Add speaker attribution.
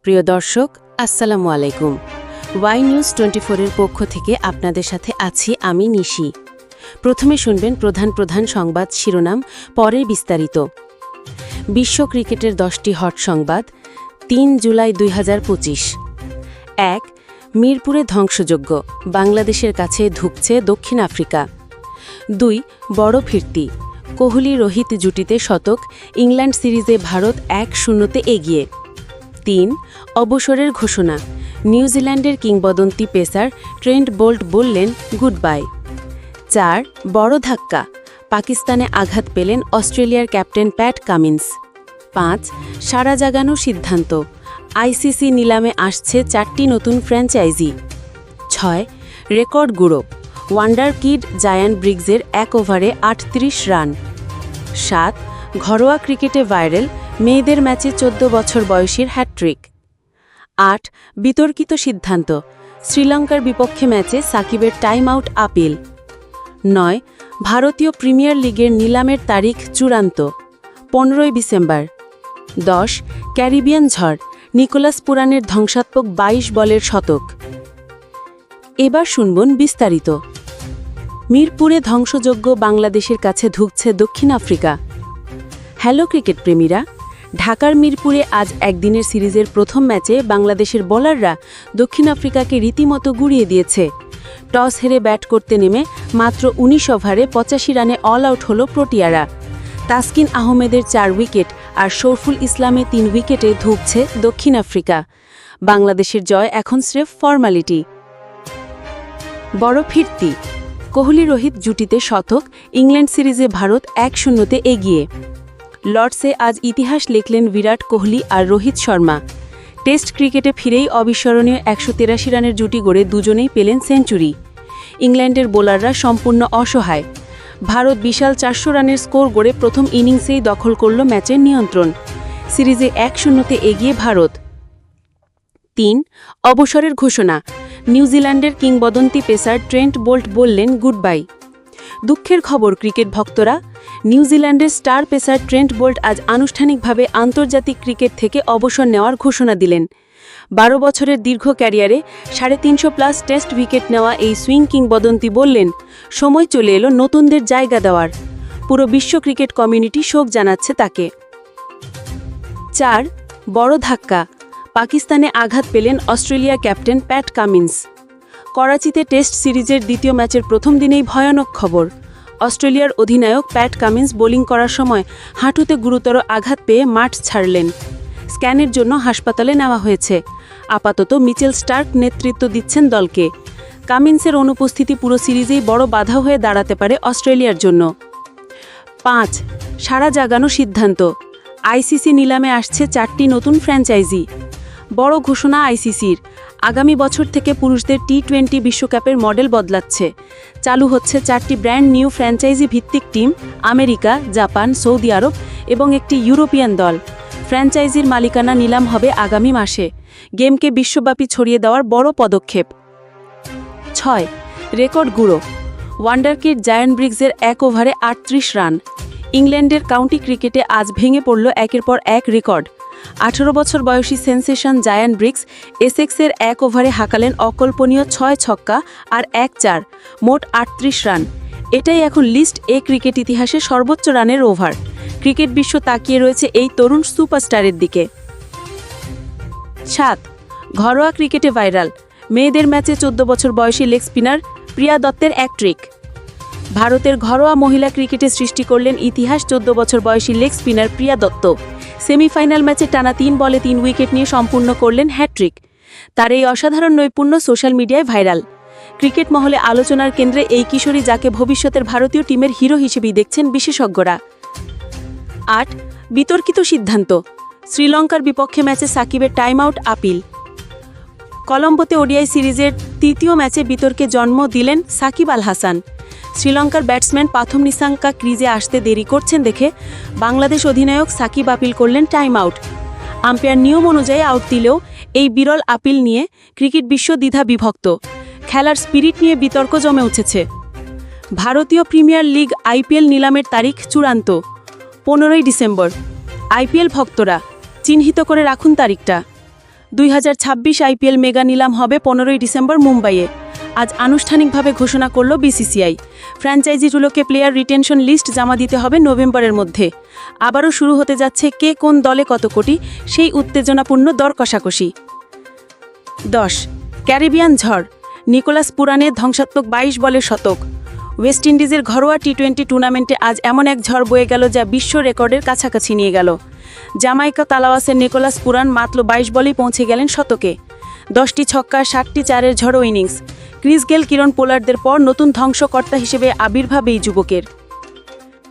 Speaker 1: প্রিয় দর্শক, আসসালামু আলাইকুম। ওয়াই নিউজ 24-এর পক্ষ থেকে আপনাদের সাথে আছি আমি নিশি। প্রথমে শুনবেন প্রধান প্রধান সংবাদ শিরোনাম, পরে বিস্তারিত। বিশ্ব ক্রিকেটের 10টি হট সংবাদ 3 জুলাই 2025। 1. মিরপুরে ধ্বংসযজ্ঞ, বাংলাদেশের কাছে ধুঁকছে দক্ষিণ আফ্রিকা। 2. বড় ফিরতি, কোহলি রোহিত জুটিতে শতক, ইংল্যান্ড সিরিজে ভারত 1-0-তে এগিয়ে। 3. অবসরের ঘোষণা, নিউজিল্যান্ডের কিংবদন্তি পেসার ট্রেন্ট বোল্ট বললেন গুড বাই। 4. বড় ধাক্কা, পাকিস্তানে আঘাত পেলেন অস্ট্রেলিয়ার ক্যাপ্টেন প্যাট কামিন্স। 5. সাড়া জাগানো সিদ্ধান্ত, আইসিসি নিলামে আসছে 4টি নতুন ফ্র্যাঞ্চাইজি। 6. রেকর্ড গুঁড়ো, ওয়ান্ডার কিড জায়ান ব্রিগসের 1 ওভারে 38 রান। 7. ঘরোয়া ক্রিকেটে ভাইরাল, মেয়েদের ম্যাচে 14 বছর বয়সীর হ্যাটট্রিক। 8. বিতর্কিত সিদ্ধান্ত, শ্রীলঙ্কার বিপক্ষে ম্যাচে সাকিবের টাইম আউট আপিল। 9. ভারতীয় প্রিমিয়ার লিগের নিলামের তারিখ চূড়ান্ত, 15 ডিসেম্বর। 10. ক্যারিবিয়ান ঝড়, নিকোলাস পুরানের ধ্বংসাত্মক 22 বলের শতক। এবার শুনবেন বিস্তারিত। মিরপুরে ধ্বংসযজ্ঞ, বাংলাদেশের কাছে ধুঁকছে দক্ষিণ আফ্রিকা। হ্যালো ক্রিকেট প্রেমীরা, ঢাকার মিরপুরে আজ একদিনের সিরিজের প্রথম ম্যাচে বাংলাদেশের বোলাররা দক্ষিণ আফ্রিকাকে রীতিমতো গুড়িয়ে দিয়েছে। টস হেরে ব্যাট করতে নেমে মাত্র 19 ওভারে 85 রানে অল আউট হল প্রোটিয়ারা। তাসকিন আহমেদের 4 উইকেট আর শরফুল ইসলামে 3 উইকেটে ধুঁকছে দক্ষিণ আফ্রিকা। বাংলাদেশের জয় এখন স্রেফ ফর্মালিটি। বড় ফিরতি, কোহলি রোহিত জুটিতে শতক, ইংল্যান্ড সিরিজে ভারত 1-0-তে এগিয়ে। লর্ডসে আজ ইতিহাস লিখলেন বিরাট কোহলি আর রোহিত শর্মা। টেস্ট ক্রিকেটে ফিরেই অবিস্মরণীয় 183 রানের জুটি গড়ে দুজনেই পেলেন সেঞ্চুরি। ইংল্যান্ডের বোলাররা সম্পূর্ণ অসহায়। ভারত বিশাল 400 রানের স্কোর গড়ে প্রথম ইনিংসেই দখল করল ম্যাচের নিয়ন্ত্রণ। সিরিজে 1-0-তে এগিয়ে ভারত। 3. অবসরের ঘোষণা, নিউজিল্যান্ডের কিংবদন্তি পেসার ট্রেন্ট বোল্ট বললেন গুড বাই। দুঃখের খবর ক্রিকেট ভক্তরা, নিউজিল্যান্ডের স্টার পেসার ট্রেন্ট বোল্ট আজ আনুষ্ঠানিকভাবে আন্তর্জাতিক ক্রিকেট থেকে অবসর নেওয়ার ঘোষণা দিলেন। 12 বছরের দীর্ঘ ক্যারিয়ারে 350+ টেস্ট উইকেট নেওয়া এই সুইং কিংবদন্তি বললেন, সময় চলে এলো নতুনদের জায়গা দেওয়ার। পুরো বিশ্ব ক্রিকেট কমিউনিটি শোক জানাচ্ছে তাকে। 4. বড় ধাক্কা, পাকিস্তানে আঘাত পেলেন অস্ট্রেলিয়া ক্যাপ্টেন প্যাট কামিন্স। করাচিতে টেস্ট সিরিজের দ্বিতীয় ম্যাচের প্রথম দিনেই ভয়ানক খবর। অস্ট্রেলিয়ার অধিনায়ক প্যাট কামিন্স বোলিং করার সময় হাঁটুতে গুরুতর আঘাত পেয়ে মাঠ ছাড়লেন। স্ক্যানের জন্য হাসপাতালে নেওয়া হয়েছে। আপাতত মিচেল স্টার্ক নেতৃত্ব দিচ্ছেন দলকে। কামিন্সের অনুপস্থিতি পুরো সিরিজেই বড় বাধা হয়ে দাঁড়াতে পারে অস্ট্রেলিয়ার জন্য। 5. সাড়া জাগানো সিদ্ধান্ত, আইসিসি নিলামে আসছে 4টি নতুন ফ্র্যাঞ্চাইজি। বড় ঘোষণা আইসিসির, আগামী বছর থেকে পুরুষদের টি20 বিশ্বকাপের মডেল বদলাচ্ছে। চালু হচ্ছে 4টি ব্র্যান্ড নিউ ফ্র্যাঞ্চাইজি ভিত্তিক টিম, আমেরিকা, জাপান, সৌদি আরব এবং একটি ইউরোপিয়ান দল। ফ্র্যাঞ্চাইজির মালিকানা নিলাম হবে আগামী মাসে। গেমকে বিশ্বব্যাপী ছড়িয়ে দেওয়ার বড় পদক্ষেপ। 6. রেকর্ড গুঁড়ো, ওয়ান্ডার কিড জায়ান ব্রিগসের 1 ওভারে 38 রান। ইংল্যান্ডের কাউন্টি ক্রিকেটে আজ ভেঙে পড়ল একের পর এক রেকর্ড। 18 বছর বয়সী সেন্সেশন জায়ান ব্রিগস এসেক্সের 1 ওভারে হাঁকালেন অকল্পনীয় 6 ছক্কা আর 1 চার, মোট 38 রান। এটাই এখন লিস্ট এ ক্রিকেট ইতিহাসে সর্বোচ্চ রানের ওভার। ক্রিকেট বিশ্ব তাকিয়ে রয়েছে এই তরুণ সুপারস্টারের দিকে। 7. ঘরোয়া ক্রিকেটে ভাইরাল, মেয়েদের ম্যাচে 14 বছর বয়সী লেগ স্পিনার প্রিয়া দত্তের এক ট্রিক। ভারতের ঘরোয়া মহিলা ক্রিকেটে সৃষ্টি করলেন ইতিহাস 14 বছর বয়সী লেগ স্পিনার প্রিয়া দত্ত। সেমিফাইনাল ম্যাচে টানা 3 বলে 3 উইকেট নিয়ে সম্পূর্ণ করলেন হ্যাটট্রিক। তার এই অসাধারণ নৈপুণ্য সোশ্যাল মিডিয়ায় ভাইরাল। ক্রিকেট মহলে আলোচনার কেন্দ্রে এই কিশোরী, যাকে ভবিষ্যতের ভারতীয় টিমের হিরো হিসেবেই দেখছেন বিশেষজ্ঞরা। 8. বিতর্কিত সিদ্ধান্ত, শ্রীলঙ্কার বিপক্ষে ম্যাচে সাকিবের টাইম আউট আপিল। কলম্বোতে ওডিআই সিরিজের 3য় ম্যাচে বিতর্কে জন্ম দিলেন সাকিব আল হাসান। শ্রীলঙ্কার ব্যাটসম্যান পাথম নিসাঙ্কা ক্রিজে আসতে দেরি করছেন দেখে বাংলাদেশ অধিনায়ক সাকিব আপিল করলেন টাইম আউট। আম্পায়ার নিয়ম অনুযায়ী আউট দিলেও এই বিরল আপিল নিয়ে ক্রিকেট বিশ্ব দ্বিধা বিভক্ত। খেলার স্পিরিট নিয়ে বিতর্ক জমে উঠেছে। ভারতীয় প্রিমিয়ার লিগ আইপিএল নিলামের তারিখ চূড়ান্ত, 15 ডিসেম্বর। আইপিএল ভক্তরা চিহ্নিত করে রাখুন তারিখটা। 2026 আইপিএল মেগা নিলাম হবে 15ই ডিসেম্বর মুম্বাইয়ে। আজ আনুষ্ঠানিকভাবে ঘোষণা করল বিসিসিআই। ফ্র্যাঞ্চাইজিগুলোকে প্লেয়ার রিটেনশন লিস্ট জমা দিতে হবে নভেম্বরের মধ্যে। আবারও শুরু হতে যাচ্ছে কে কোন দলে কত কোটি, সেই উত্তেজনাপূর্ণ দর কষাকষি। 10 ক্যারিবিয়ান ঝড়, নিকোলাস পুরানের ধ্বংসাত্মক 22 বলের শতক। ওয়েস্ট ইন্ডিজের ঘরোয়া টি-20 টুর্নামেন্টে আজ এমন এক ঝড় বয়ে গেল যা বিশ্ব রেকর্ডের কাছাকাছি নিয়ে গেল। জামাইকা তালাওয়াসের নিকোলাস পুরান মাত্র 22 বলেই পৌঁছে গেলেন শতকে। 10টি ছক্কা, 60টি চারের ঝড়ো ইনিংস। ক্রিস গেল, কিরণ পোলার্ডদের পর নতুন ধ্বংসকর্তা হিসেবে আবির্ভাব এই যুবকের।